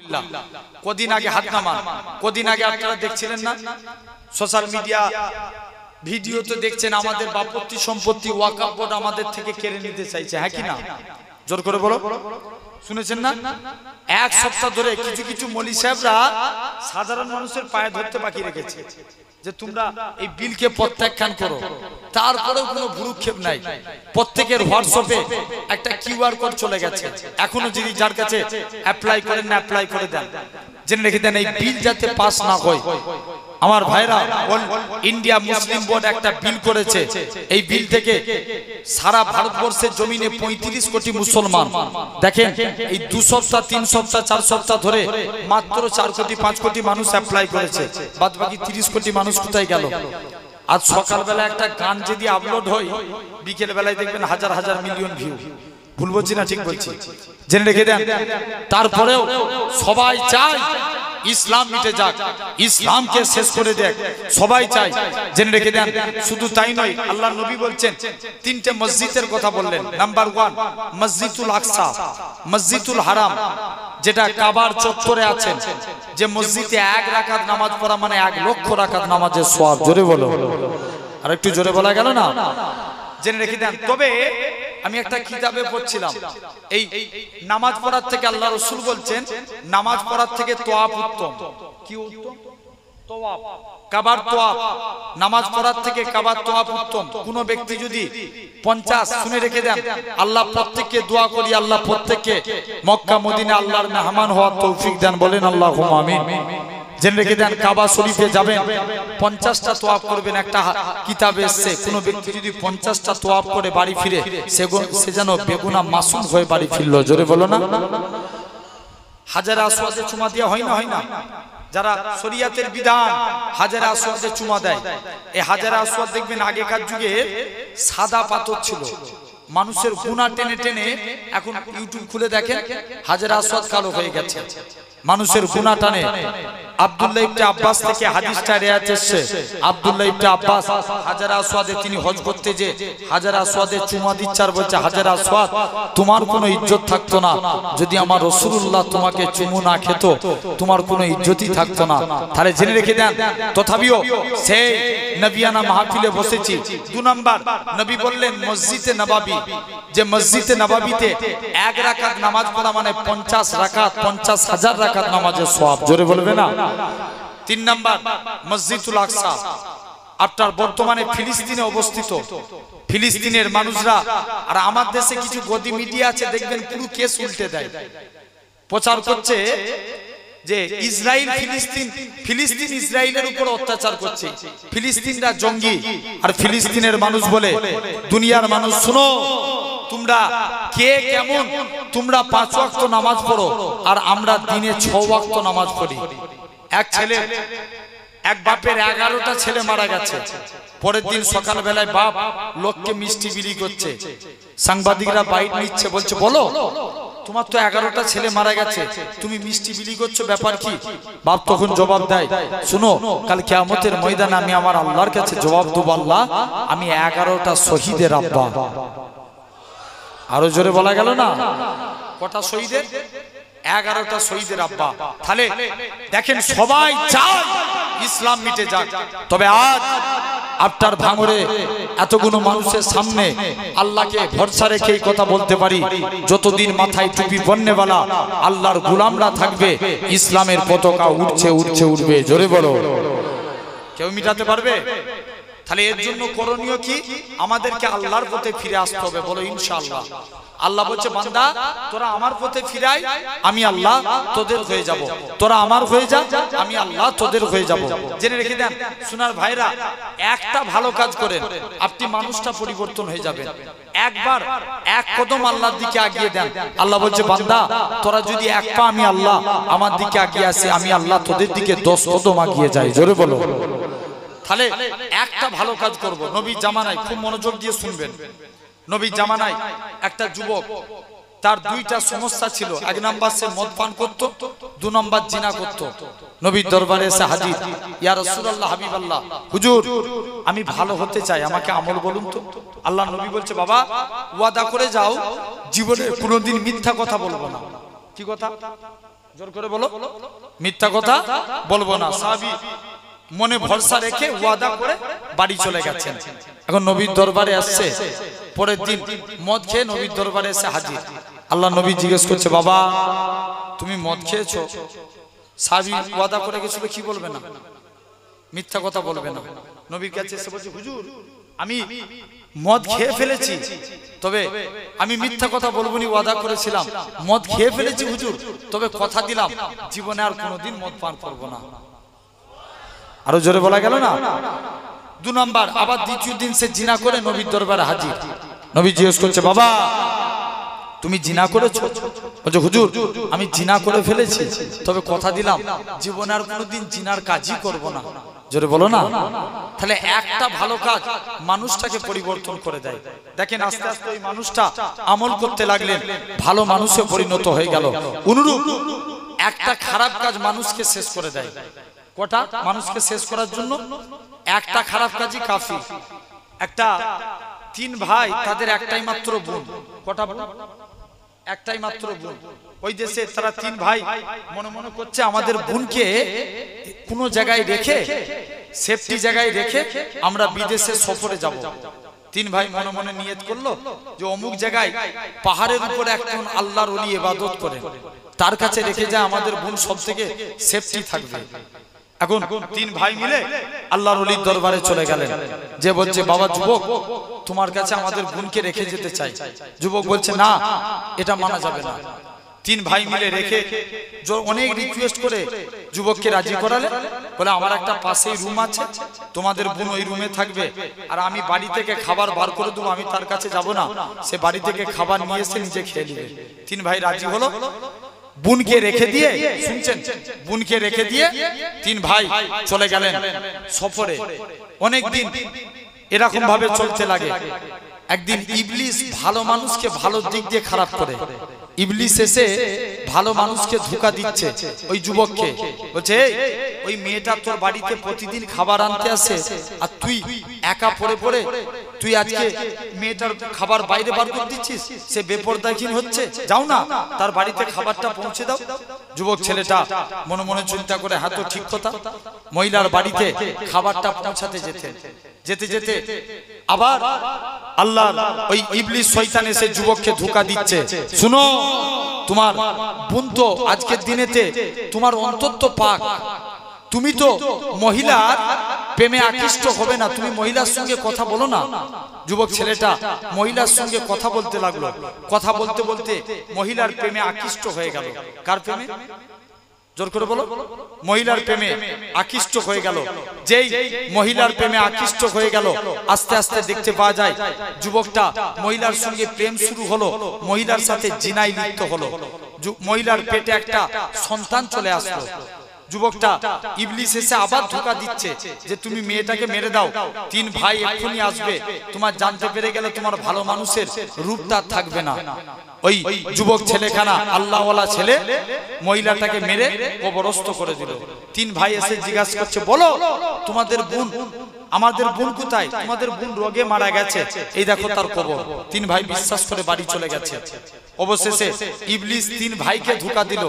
আলহামদুলিল্লাহ কদিন আগে হাত নামান, কদিন আগে আপনারা দেখছিলেন না সোশ্যাল মিডিয়া ভিডিওতে দেখছেন আমাদের বাপত্তি সম্পত্তি ওয়াকফ বোর্ড আমাদের থেকে কেড়ে নিতে চাইছে, হ্যাঁ কি না? জোর করে বলো, শুনেছেন না? এক সপ্তাহ ধরে কিছু কিছু মৌলী সাহেবরা সাধারণ মানুষের পায়ে ধরতে বাকি রেখেছে যে তোমরা এই বিলকে প্রত্যাখ্যান করো, তারপরেও কোনো ভ্রুক্ষেপ নাই। প্রত্যেকের হোয়াটসঅ্যাপে একটা কিউআর কোড চলে গেছে, এখনো যদি যার কাছে অ্যাপ্লাই করেন না অ্যাপ্লাই করে দেন, জেনে রেখে দেন এই বিল যাতে পাস না হয়। আমার ভাইরা, ইন্ডিয়া মুসলিম বোর্ড একটা বিল করেছে, এই বিল থেকে সারা ভারতবর্ষের জমিনে 35 কোটি মুসলমান, দেখেন এই 2 সপ্তাহ 3 সপ্তাহ 4 সপ্তাহ ধরে মাত্র 4 কোটি 5 কোটি মানুষ অ্যাপ্লাই করেছে, বাদ বাকি 30 কোটি মানুষ কোথায় গেল? আজ সকালবেলা একটা গান যদি আপলোড হয়, বিকেল বেলায় দেখবেন হাজার হাজার মিলিয়ন ভিউ। ভুল বলছি না ঠিক বলছি? জেনে রেখে দেন। তারপরেও সবাই চায় ইসলাম মিটে যাক, ইসলামকে শেষ করে দেখ, সবাই চায়, জেনে রেখে দেন। শুধু তাই নয়, আল্লাহ নবী বলছেন 3টে মসজিদের কথা বললেন। নাম্বার 1 মসজিদুল আকসা, মসজিদুল হারাম, যেটা কাবার চত্বরে আছেন, যে মসজিদে 1 রাকাত নামাজ পড়া মানে 1 লক্ষ রাকাত নামাজের সওয়াব। জোরে বলো, আর একটু জোরে বলা গেল না? জেনে রেখে দেন। তবে আমি একটা কিতাবে পড়ছিলাম, এই নামাজ পড়ার থেকে আল্লাহ রাসূল বলছেন নামাজ পড়ার থেকে তোয়াফ উত্তম। কি উত্তম? তোয়াফ, কাবার তোয়াফ। নামাজ পড়ার থেকে কাবার তোয়াফ উত্তম। কোন ব্যক্তি যদি 50, শুনে রেখে দেন, আল্লাহ প্রত্যেককে দোয়া করি আল্লাহ প্রত্যেককে মক্কা মদিনা আল্লাহর মেহমান হওয়ার তৌফিক দেন, বলেন আল্লাহুম্মা আমিন। জেনে রেখে দেন, কাবা শরীফে যাবেন 50টা তোয়াফ করবেন। একটা কিতাবে এসেছে কোন ব্যক্তি যদি 50টা তোয়াফ করে বাড়ি ফিরে সে যেন বেগুনা মাসুম হয়ে বাড়ি ফিরলো। জোরে বলো না? হাজারে আসওয়াদে চুমা দেওয়া হয় না, হয় না? যারা শরীয়তের বিধান হাজারে আসওয়াদে চুমা দেয়, এই হাজারে আসওয়াদ দেখবেন আগেকার যুগে সাদা পাথর ছিল, মানুষের গুনাহ টেনে টেনে, এখন ইউটিউব খুলে দেখেন হাজারে আসওয়াদ কালো হয়ে গেছে, মানুষের গুনাহ টানে। আব্দুল্লাহ ইবনে আব্বাস থেকে হাদিসটা রিওয়ায়াত এসেছে, আব্দুল্লাহ ইবনে আব্বাস হাজারে আসওয়াদে তিনি হজ করতে যে হাজারে আসওয়াদে চুমা দিচ্ছে আর বলছে, হাজারে আসওয়াদ তোমার কোনো ইজ্জত থাকতো না যদি আমার রাসূলুল্লাহ তোমাকে চুমু না খেত, তোমার কোনো ইজ্জতই থাকতো না। তাহলে জেনে রেখে দেন, তথাপিও সেই নবিয়ানা মাহফিলে বসেছি। 2 নাম্বার নবী বললেন মসজিদে নববী, যে মসজিদে নববীতে 1 রাকাত নামাজ পড়া মানে 50 রাকাত, 50,000 রাকাত নামাজের সওয়াব। জোরে বলবে না? 3 নাম্বার মসজিদুল আকসা, আপনার বর্তমানে ফিলিস্তিনে অবস্থিত। ফিলিস্তিনের মানুষরা, আর আমার দেশে কিছু গদি মিডিয়া আছে দেখবেন পুরো কেস উল্টে দেয়, প্রচার করছে যে ইসরায়েল ফিলিস্তিন ইসরায়েলের উপর অত্যাচার করছে, ফিলিস্তিনরা জঙ্গি, আর ফিলিস্তিনের মানুষ বলে দুনিয়ার মানুষ শুনো, তোমরা কে কেমন, তোমরা 5 ওয়াক্ত নামাজ পড়ো আর আমরা দিনে 6 ওয়াক্ত নামাজ পড়ি। এক বাপের 11টা ছেলে মারা গেছে, পরের দিন সকাল বেলায় বাপ লোককে মিষ্টি বিলি করছে, সাংবাদিকরা বাইট নিচ্ছে, বলছে বলো তোমার তো 11টা ছেলে মারা গেছে, তুমি মিষ্টি বিলি করছো, ব্যাপার কি? বাপ তখন জবাব দেয়, শুনো কাল কিয়ামতের ময়দানে আমি আমার আল্লাহর কাছে জবাব দেব, আল্লাহ আমি 11টা শহীদের আব্বা। আরো জোরে বলা গেল না? কটা শহীদের? 11টা শহীদের আব্বা। তাহলে দেখেন সবাই চায় ইসলাম মিটে যাক, তবে আজ আপনার ভাঙরে এতগুলো মানুষের সামনে আল্লাহকে ভরসা রেখে এই কথা বলতে পারি, যতদিন মাথায় টুপি পরনেওয়ালা আল্লাহর গোলামরা থাকবে, ইসলামের পতাকা উঠছে উঠছে উঠবে। জোরে বলো, কেউ মিটাতে পারবে? তাহলে এর জন্য করণীয় কি? আমাদেরকে আল্লাহর পথে ফিরে আসতে হবে, বলো ইনশাআল্লাহ। আল্লাহ বলছে বান্দা তোরা আমার পথে ফিরাই, আমি আল্লাহ তোদের হয়ে যাব, তোরা আমার হয়ে যা, আমি আল্লাহ তোদের হয়ে যাব। জেনে রেখে দেন সোনার ভাইরা, একটা ভালো কাজ করেন আপনি মানুষটা পরিবর্তন হয়ে যাবেন। একবার 1 কদম আল্লাহর দিকে এগিয়ে দেন, আল্লাহ বলছে বান্দা তোরা যদি 1 পা আমি আল্লাহ আমার দিকে এগিয়ে আসে, আমি আল্লাহ তোদের দিকে 10 কদম এগিয়ে যাই। জোরে বলো। তাহলে একটা ভালো কাজ করব। নবী জামানায়, খুব মনোযোগ দিয়ে শুনবেন, নবী জামানায় একটা যুবক, তার 2টা সমস্যা ছিল। 1 নাম্বার সে মদ পান করত, 2 নাম্বার জিনা করত। নবীর দরবারে এসে হাজির, ইয়া রাসূলুল্লাহ হাবিবাল্লাহ, হুজুর আমি ভালো হতে চাই, আমাকে আমল বলুন তো। আল্লাহ নবী বলছে বাবা ওয়াদা করে যাও জীবনে কোনোদিন মিথ্যা কথা বলবো না। কি কথা? জোর করে বলো, মিথ্যা কথা বলবো না। সাহাবী মনে ভরসা রেখে ওয়াদা করে বাড়ি চলে গেছেন। এখন নবীর দরবারে আসছে, পরের দিন মদ খেয়ে নবীর দরবারে এসে হাজির। আল্লাহ নবী জিজ্ঞেস করছে, বাবা তুমি মদ খেয়েছো? সাহাবী ওয়াদা করে গেছিল, কি বলবে না, মিথ্যা কথা বলবে না। নবীর কাছে এসে বলছে, হুজুর আমি মদ খেয়ে ফেলেছি, তবে আমি মিথ্যা কথা বলবো না, ওয়াদা করেছিলাম। মদ খেয়ে ফেলেছি হুজুর, তবে কথা দিলাম জীবনে আর কোনোদিন মদ পান করবো না। আরো জোরে বলা গেল না? 2 নাম্বার, আবার দ্বিতীয় দিন সে জিনা করে নবীর দরবারে হাজির। নবী জিজ্ঞেস করছে, বাবা তুমি জিনা করেছো? বলছে, হুজুর আমি জিনা করে ফেলেছি, তবে কথা দিলাম জীবনে আর কোনোদিন জিনার কাজই করব না। জোরে বলো না। তাহলে একটা ভালো কাজ মানুষটাকে পরিবর্তন করে দেয়। দেখেন আস্তে আস্তে ওই মানুষটা আমল করতে লাগলেন, ভালো মানুষে পরিণত হয়ে গেল। অনুরূপ একটা খারাপ কাজ মানুষকে শেষ করে দেয়। কটা মানুষকে শেষ করার জন্য একটা খারাপ কাজই কাফি। একটা 3 ভাই, তাদের একটাই মাত্র বোন। কটা বোন? একটাই মাত্র বোন। ওই দেশে তারা 3 ভাই মনে মনে করছে আমাদের বোনকে কোনো জায়গায় রেখে, সেফটি জায়গায় রেখে আমরা বিদেশে সফরে যাব। 3 ভাই মনে মনে নিয়ত করলো যে অমুক জায়গায় পাহাড়ের উপরে একজন আল্লাহর ওলি ইবাদত করে, তার কাছে রেখে যায় আমাদের বোন সব থেকে সেফটি থাকবে। এখন 3 ভাই মিলে আল্লাহর ওলির দরবারে চলে গেলেন। যে বলছে, বাবা যুবক তোমার কাছে আমাদের বোনকে রেখে যেতে চাই। যুবক বলছে, না এটা মানা যাবে না। 3 ভাই মিলে রেখে অনেক রিকোয়েস্ট করে যুবককে রাজি করালেন। বলে, আমার একটা পাশেই রুম আছে, তোমাদের বোন ওই রুমে থাকবে, আর আমি বাড়ি থেকে খাবার বার করে দেবো, আমি তার কাছে যাব না, সে বাড়ি থেকে খাবার নিয়ে এসে নিজে খেয়ে নেবে। 3 ভাই রাজি হলো। বোনকে রেখে দিয়ে, শুনছেন, বোনকে রেখে দিয়ে 3 ভাই চলে গেলেন সফরে। অনেক দিন এরকম ভাবে চলতে লাগে। একদিন ইবলিস ভালো মানুষকে ভালো দিক দিয়ে খারাপ করে। ইবলিস এসে ভালো মানুষকে ধোঁকা দিচ্ছে ওই যুবককে। বলছে, ওই মেয়েটা তোর বাড়িতে প্রতিদিন খাবার আনতে আসে, আর তুই একা পড়ে পড়ে তুই আজকে মেয়েটার খাবার বাইরে বার করে দিচ্ছিস, সে বেপরদাহীন হচ্ছে, যাও না তার বাড়িতে খাবারটা পৌঁছে দাও। যুবক ছেলেটা মনে মনে চিন্তা করে, হ্যাঁ তো ঠিক কথা। মহিলার বাড়িতে খাবারটা পৌঁছাতে যেতে যেতে আবার আল্লাহর ওই ইবলিস শয়তান এসে যুবককে ধোঁকা দিচ্ছে। শুনো, তোমার বোন তো আজকের দিনেতে তোমার অন্তর তো পাক, তুমি তো মহিলার প্রেমে আকৃষ্ট হবে না, তুমি মহিলার সঙ্গে কথা বলো না। যুবক ছেলেটা মহিলার সঙ্গে কথা বলতে লাগলো। কথা বলতে বলতে মহিলার প্রেমে আকৃষ্ট হয়ে গেল। কার প্রেমে? জোর করে বলো। মহিলার প্রেমে আকৃষ্ট হয়ে গেল। যেই মহিলার প্রেমে আকৃষ্ট হয়ে গেল, আস্তে আস্তে দেখতে পাওয়া যায় যুবকটা মহিলার সঙ্গে প্রেম শুরু হলো, মহিলার সাথে জিনায় লিপ্ত হলো। মহিলার পেটে একটা সন্তান চলে আসলো। যুবকটা ইবলিস এসে আবার ধোঁকা দিচ্ছে যে তুমি মেয়েটাকে মেরে দাও, 3 ভাই এক্ষুনি আসবে, তোমার জানতে পেরে গেলে তোমার ভালো মানুষের রূপটা থাকবে না। ওই যুবক ছেলেখানা আল্লাহওয়ালা ছেলে মহিলাটাকে মেরে কবরস্থ করে দিল। 3 ভাই এসে জিজ্ঞাসা করছে, বলো তোমাদের বোন, আমাদের বোন কোথায়? তোমাদের বোন রোগে মারা গেছে, এই দেখো তার কবর। 3 ভাই বিশ্বাস করে বাড়ি চলে গেছে। অবশেষে ইবলিস 3 ভাইকে ধোঁকা দিল।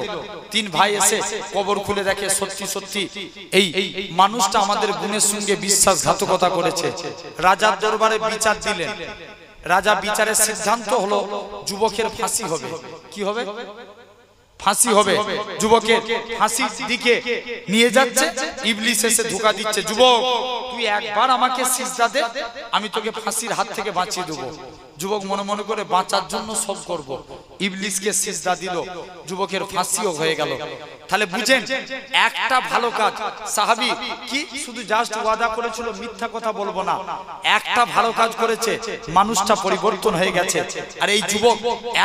3 ভাই এসে কবর খুলে দেখে সত্যি সত্যি এই মানুষটা আমাদের বোনের সঙ্গে বিশ্বাসঘাতকতা করেছে। রাজার দরবারে বিচার দিলেন। রাজা বিচারের সিদ্ধান্ত হলো যুবকের ফাঁসি হবে। কি হবে? ফাঁসি হবে। যুবকের ফাঁসির দিকে নিয়ে যাচ্ছে, ইবলিস এসে ধোঁকা দিচ্ছে, যুবক তুই একবার আমাকে সিজদা দে, আমি তোকে ফাঁসির হাত থেকে বাঁচিয়ে দেবো। যুবক মনে মনে করে বাঁচার জন্য সব করব। ইবলিসকে সিজদা দিল, যুবকের ফাঁসিও হয়ে গেল। তাহলে বুঝেন, একটা ভালো কাজ সাহাবী কি শুধু জাস্ট ওয়াদা করেছিল মিথ্যা কথা বলবো না, একটা ভালো কাজ করেছে, মানুষটা পরিবর্তন হয়ে গেছে। আর এই যুবক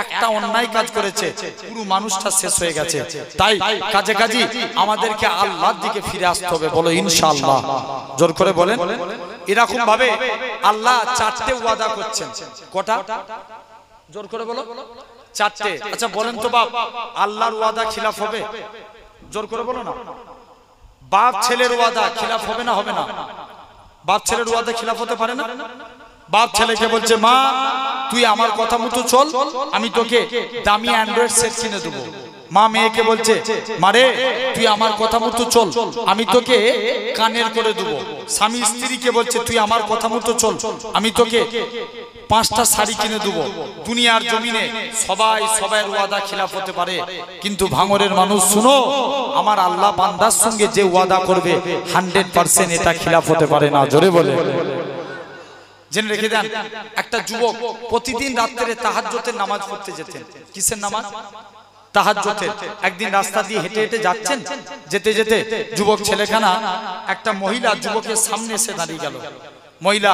একটা অন্যায় কাজ করেছে, পুরো মানুষটা শেষ হয়ে গেছে। তাই কাজে কাজে আমাদেরকে আল্লাহর দিকে ফিরে আসতে হবে। বলো ইনশাআল্লাহ। জোর করে বলেন। এরকম ভাবে আল্লাহ 4টে ওয়াদা করছেন। কটা? জোর করে বলো। 4টে। আচ্ছা বলেন তো বাপ, আল্লাহর ওয়াদা খিলাফ হবে? জোর করে বলো না। বাপ ছেলের ওয়াদা খিলাফ হবে না? হবে না। বাপ ছেলের ওয়াদা খিলাফ হতে পারে না। বাপ ছেলেকে বলছে, মা তুই আমার কথা মতো চল, আমি তোকে দামি অ্যান্ড্রয়েড সেট কিনে দেবো। মা মেয়েকে বলছে, মারে তুই আমার কথা মতো চল, আমি তোকে কানের করে দেবো। স্বামী স্ত্রীকে বলছে, তুই আমার কথা মতো চল, আমি তোকে 5টা শাড়ি কিনে দেবো। দুনিয়ার জমিনে সবাই সবার ওয়াদা খিলাফ হতে পারে, কিন্তু ভাঙরের মানুষ শুনো, আমার আল্লাহ বান্দার সঙ্গে যে ওয়াদা করবে 100% এটা খিলাফ হতে পারে না। জোরে বলে জেনে রেখে দেন। একটা যুবক প্রতিদিন রাত্রে তাহাজ্জুদের নামাজ পড়তে যেতেন। কিসের নামাজ? তাহাজ্জুদের। একদিন রাস্তা দিয়ে হেঁটে হেঁটে যাচ্ছেন, যেতে যেতে যুবক ছেলেখানা একটা মহিলা যুবকের সামনে এসে দাঁড়িয়ে গেল। মহিলা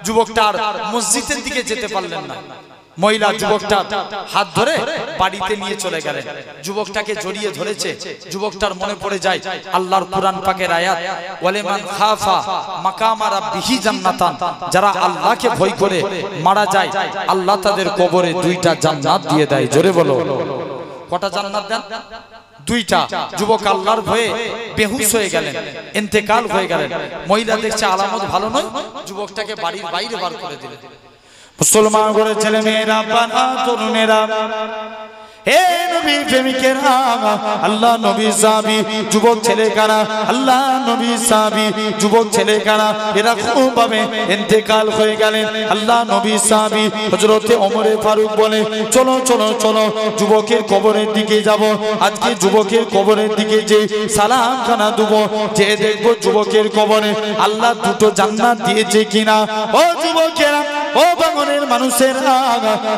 যুবকটার মসজিদের দিকে যেতে পারলেন না। মহিলা যুবকটার হাত ধরে বাড়িতে নিয়ে চলে গেলেন। যুবকটাকে জড়িয়ে ধরেছে। যুবকটার মনে পড়ে যায় আল্লাহর কুরআন পাকের আয়াত, ওয়ালিমান খাফা মাকামা রাব্বিহি জান্নাতান, যারা আল্লাহকে ভয় করে মারা যায় আল্লাহ তাদের কবরে 2টা জান্নাত দিয়ে দেয়। জোরে বলো, কটা জান্নাত দেন? 2টা। যুবক আল্লাহর ভয়ে বেহুশ হয়ে গেলেন, ইন্তেকাল হয়ে গেলেন। মহিলা দেখছে আলামত ভালো নয়, যুবকটাকে বাড়ির বাইরে বার করে দিলেন। মুসলমান করে ছেলে মেয়েরা, বাবা তরুণেরা, হে নবী প্রেমিকেরা, আল্লাহ নবী সাহাবী যুবক ছেলে কারা, আল্লাহ নবী সাহাবী যুবক ছেলে কারা, এরা খুব ভাবে ইন্তেকাল হয়ে গেলেন। আল্লাহ নবী সাহাবী হযরতে ওমরে ফারুক বলে, চলো চলো চলো যুবকের কবরের দিকে যাব। আজকে যুবকের কবরের দিকে যে সালাম খানা দেব, যে দেখবো যুবকের কবরে আল্লাহ 2টো জান্নাত দিয়েছে কিনা। ও যুবকেরা, ও বাঙনের মানুষেরা,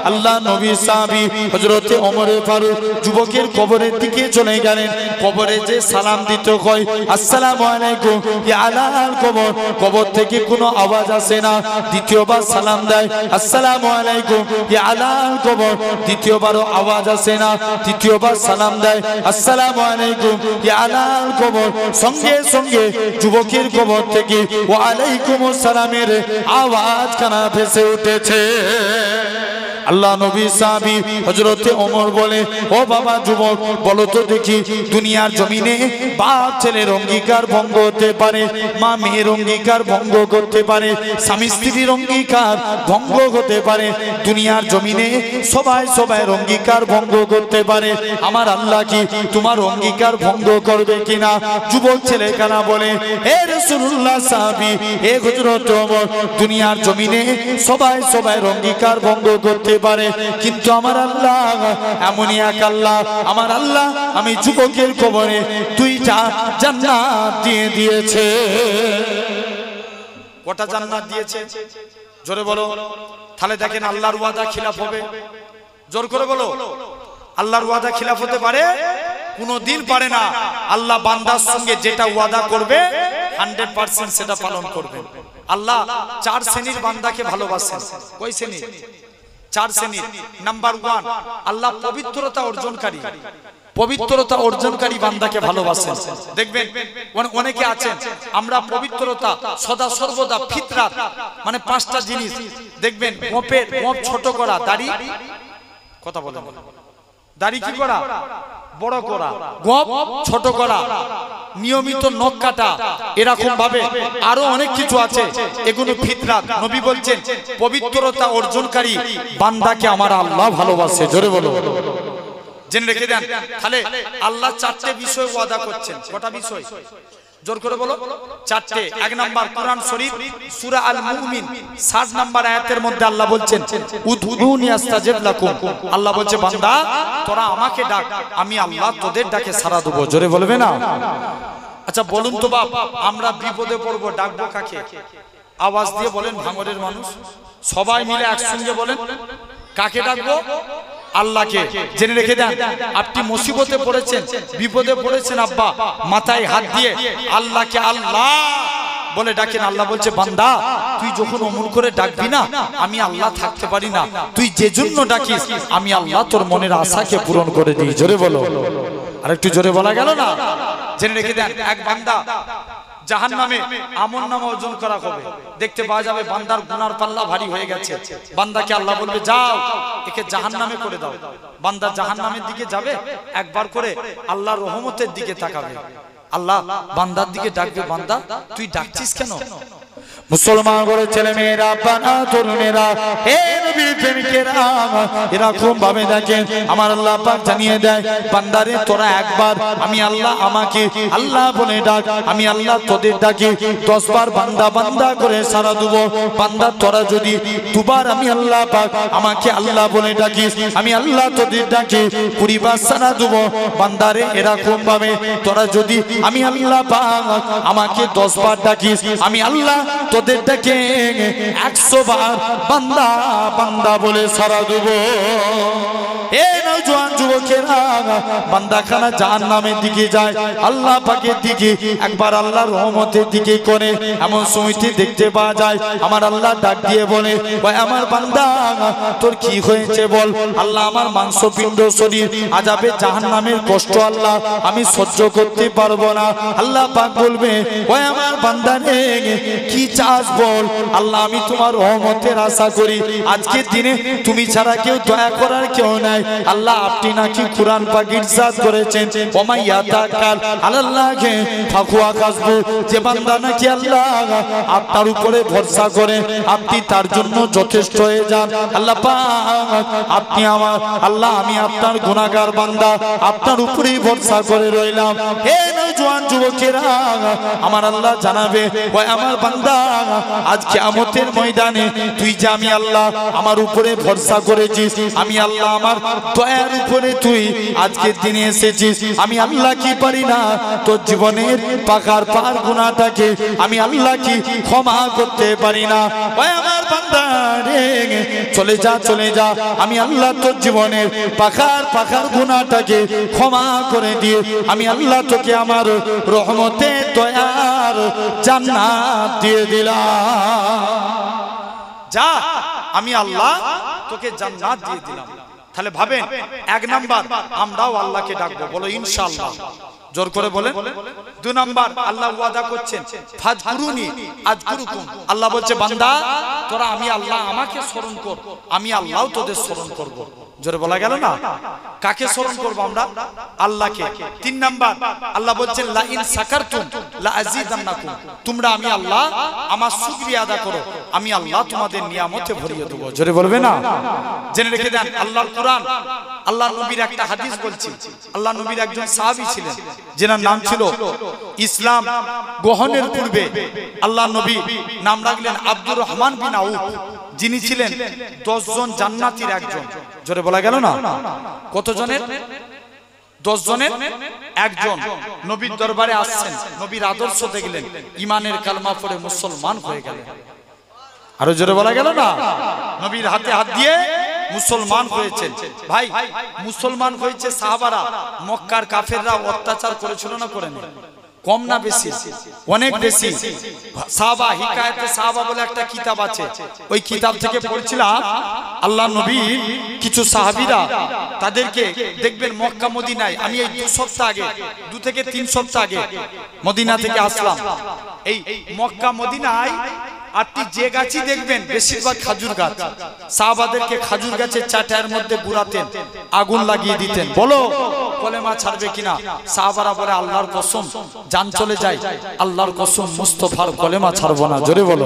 আল্লাহ নবী সাহাবী হযরতে ওমরে ফারুক যুবকের কবরের দিকে চলে গেলেন। কবরে যে সালাম দিতে হয়, আসসালামু আলাইকুম ইয়া আলাল কবর, কবর থেকে কোনো আওয়াজ আসে না। দ্বিতীয়বার সালাম দেয়, আসসালামু আলাইকুম ইয়া আলাল কবর, দ্বিতীয়বারও আওয়াজ আসে না। তৃতীয়বার সালাম দেয়, আসসালামু আলাইকুম ইয়া আলাল কবর, সঙ্গে সঙ্গে যুবকের কবর থেকে ওয়া আলাইকুমুস সালামের আওয়াজ কানা ভেসে উঠেছে। আল্লাহ নবী সাহাবী হযরতে ওমর বলে, ও বাবা যুবক, বলো তো দেখি, দুনিয়ার জমিনে বাপ ছেলের অঙ্গীকার ভঙ্গ হতে পারে, মা মেয়ের অঙ্গীকার ভঙ্গ করতে পারে, স্বামী স্ত্রীর অঙ্গীকার ভঙ্গ হতে পারে, দুনিয়ার জমিনে সবাই সবার অঙ্গীকার ভঙ্গ করতে পারে, আমার আল্লাহ কি তোমার অঙ্গীকার ভঙ্গ করবে কিনা? যুবক ছেলে কানা বলে, হে রাসূলুল্লাহ সাহাবী, হে হযরত ওমর, দুনিয়ার জমিনে সবাই সবার অঙ্গীকার ভঙ্গ করতে পারে, কিন্তু আমার আল্লাহ এমনই এক আল্লাহ, আমার আল্লাহ আমি যুবকের কবরে 2টা জান্নাত দিয়ে দিয়েছে। কটা জান্নাত দিয়েছে? জোরে বলো। তাহলে দেখেন আল্লাহর ওয়াদা খিলাফ হবে? জোর করে বলো। আল্লাহর ওয়াদা খিলাফ হতে পারে? কোনদিন পারে না। আল্লাহ বান্দার সঙ্গে যেটা ওয়াদা করবে 100% সেটা পালন করবে। আল্লাহ 4 শ্রেণীর বান্দাকে ভালোবাসেন। কয় শ্রেণী? 4 শ্রেণীর। নাম্বার 1, আল্লাহ পবিত্রতা অর্জনকারী, পবিত্রতা অর্জনকারী বান্দাকে ভালোবাসেন। দেখবেন অনেকে আছেন, আমরা পবিত্রতা সদা সর্বদা ফিতরাত, মানে 5টা জিনিস দেখবেন, গোপ ছোট করা, দাড়ি, কথা বলেন, দাড়ি কি করা? বড় করা, গোপ ছোট করা, নিয়মিত নখ কাটা, এরকম ভাবে আরো অনেক কিছু আছে, এগুলো ফিতরাত। নবী বলছেন পবিত্রতা অর্জনকারী বান্দাকে আমার আল্লাহ ভালোবাসে। জোরে বলো। জেনে রেখে দেন। তাহলে আল্লাহ 4টে বিষয় ওয়াদা করছেন। কটা বিষয়? জোর করে বলো। 4টে। 1 নাম্বার কোরআন শরীফ সূরা আল মুমিন 60 নাম্বার আয়াতের মধ্যে আল্লাহ বলছেন, উদউনি আস্তাজিব লাকুম। আল্লাহ বলছে, বান্দা তোরা আমাকে ডাক, আমি আল্লাহ তোদের ডাকে সাড়া দেব। জোরে বলবে না? আচ্ছা বলুন তো বাপ, আমরা বিপদে পড়বো, ডাকবো কাকে? আওয়াজ দিয়ে বলেন ভাঙরের মানুষ, সবাই মিলে একসঙ্গে বলেন, কাকে ডাকবো? আল্লাহকে। জেনে রেখে দেন, আপনি মুসিবতে পড়েছেন, বিপদে পড়েছেন, আব্বা মাথায় হাত দিয়ে আল্লাহকে আল্লাহ বলে ডাকেন। আল্লাহ বলছে, বান্দা তুই যখন অমন করে ডাকবি না, আমি আল্লাহ থাকতে পারি না, তুই যে জন্য ডাকিস আমি আল্লাহ তোর মনের আশাকে পূরণ করে দিই। জোরে বলো। আর একটু জোরে বলা গেল না? জেনে রেখে দেন, এক বান্দা জাহান্নামে আমলনামা ওজন করা হবে, দেখতে পাওয়া যাবে বান্দার গুনার পাল্লা ভারী হয়ে গেছে। বান্দাকে আল্লাহ বলবে, যাও একে জাহান্নামে করে দাও। বান্দা জাহান্নামের দিকে যাবে, একবার করে আল্লাহর রহমতের দিকে তাকাবে, আল্লাহ বান্দার দিকে ডাকবে, বান্দা তুই ডাকছিস কেন? মুসলমান করে ছেলে মেয়েরা বানা তরুণেরা হে নবীর প্রেমিকেরা এরকম ভাবে দেখেন আমার আল্লাহ পাক জানিয়ে দেয় বান্দারে তোরা একবার আমি আল্লাহ আমাকে আল্লাহ বলে ডাক আমি আল্লাহ তোদের ডাকি 10 বার বান্দা বান্দা করে সারা দেব বান্দা তোরা যদি দুবার আমি আল্লাহ পাক আমাকে আল্লাহ বলে ডাকিস আমি আল্লাহ তোদের ডাকি 20 বার সারা দেব বান্দারে এরকম ভাবে তোরা যদি আমি আল্লাহ পাক আমাকে 10 বার ডাকিস আমি আল্লাহ তোদের ডাকে 100 বার বান্দা বান্দা বলে সারা দেব এ নওজোয়ান যুবকেরা বান্দা খানা জাহান্নামের দিকে যায় আল্লাহ পাকের দিকে একবার আল্লাহর রহমতের দিকে করে এমন সময়তে দেখতে পাওয়া যায় আমার আল্লাহ ডাক দিয়ে বলে ওই আমার বান্দা তোর কি হয়েছে বল আল্লাহ আমার মাংসপিণ্ড শরীর আযাবে জাহান্নামের কষ্ট আল্লাহ আমি সহ্য করতে পারবো না আল্লাহ পাক বলবে ওই আমার বান্দা রে কি চাস বল আল্লাহ আমি তোমার রহমতের আশা করি আজকের দিনে তুমি ছাড়া কেউ দয়া করার কেউ নাই আল্লাহ আপনি নাকি কুরআন পাক ইরশাদ করেছেন ওমাই ইয়াতাকাল আল্লাহকে ফাকুয়া কাসবু যে বান্দা নাকি আল্লাহ আপনার উপরে ভরসা করে আপনি তার জন্য যথেষ্ট হয়ে যান আল্লাহ পাক আপনি আমার আল্লাহ আমি আপনার গুনাহগার বান্দা আপনার উপরেই ভরসা করে রইলাম হে নওজোয়ান যুবকেরা আমার আল্লাহ জানাবে ওই আমার বান্দা আজ কিয়ামতের ময়দানে তুই যে আমি আল্লাহ আমার উপরে ভরসা করেছিস আমি আল্লাহ আমার দয়ার উপরে তুই আজকের দিনে এসেছিস আমি আল্লাহ কি পারি না তোর জীবনের পাকার পার গুনাহটাকে আমি আল্লাহ কি ক্ষমা করতে পারি না ওই আমার বান্দা রে চলে যা আমি আল্লাহ তোর জীবনের পাকার পাকার গুনাহটাকে ক্ষমা করে দিয়ে আমি আল্লাহ তোকে আমার রহমতে দয়ার জান্নাত দিয়ে দিলাম যা আমি আল্লাহ তোকে জান্নাত দিয়ে দিলাম তাহলে ভাবেন এক নাম্বার আমরাও আল্লাহকে ডাকবো বলো ইনশাআল্লাহ জোর করে বলেন 2 নাম্বার আল্লাহ ওয়াদা করছেন ফাজকুরুনি আযকুরুকুম আল্লাহ বলছে বান্দা তোরা আমি আল্লাহ আমাকে স্মরণ কর আমি আল্লাহও তোদের স্মরণ করব জোরে বলা গেল না কাকে স্মরণ করব আমরা আল্লাহকে 3 নাম্বার আল্লাহ বলছেন লা ইন সাকারতুম লা আযীদান্নাকুম তোমরা আমি আল্লাহ আমার শুকরিয়া আদা করো আমি আল্লাহ তোমাদের নিয়ামতে ভরিয়ে দেব জোরে বলবে না জেনে রেখে দেন আল্লাহর কোরআন আল্লাহ নবীর একটা হাদিস বলছি আল্লাহ নবীর একজন সাহাবী ছিলেন যার নাম ছিল ইসলাম গ্রহণের পূর্বে আল্লাহ নবী নাম রাখলেন আব্দুর রহমান বিন আউফ যিনি ছিলেন 10 জন জান্নাতীর একজন জোরে বলা গেল না কত জনের 10 জনের একজন নবীর দরবারে আসছেন নবীর আদর্শ দেখলেন ঈমানের কালমা পড়ে মুসলমান হয়ে গেলেন আরো জোরে বলা গেল না নবীর হাতে হাত দিয়ে মুসলমান হয়েছেন ভাই মুসলমান হয়েছে সাহাবারা মক্কার কাফেররা অত্যাচার করেছিল না করেনি কম না বেশি অনেক বেশি সাহাবা হিকায়াতে সাহাবা বলে একটা কিতাব আছে ওই কিতাব থেকে পড়ছিলাম আল্লাহ নবী কিছু সাহাবীরা তাদেরকে দেখবেন মক্কা মদিনায় আমি এই 2 সপ্তাহ আগে 2 থেকে 3 সপ্তাহ আগে মদিনা থেকে আসলাম এই মক্কা মদিনায় আপনি যে গাছই দেখবেন বেশিরভাগ খাজুর গাছ সাহাবাদেরকে খাজুর গাছের চাটায়ের মধ্যে গুড়াতেন আগুন লাগিয়ে দিতেন বলো কলেমা ছাড়বে কিনা সাহাবারা বলে আল্লাহর কসম জান চলে যায় আল্লাহর কসম মুস্তাফার কলেমা ছাড়বো না জোরে বলো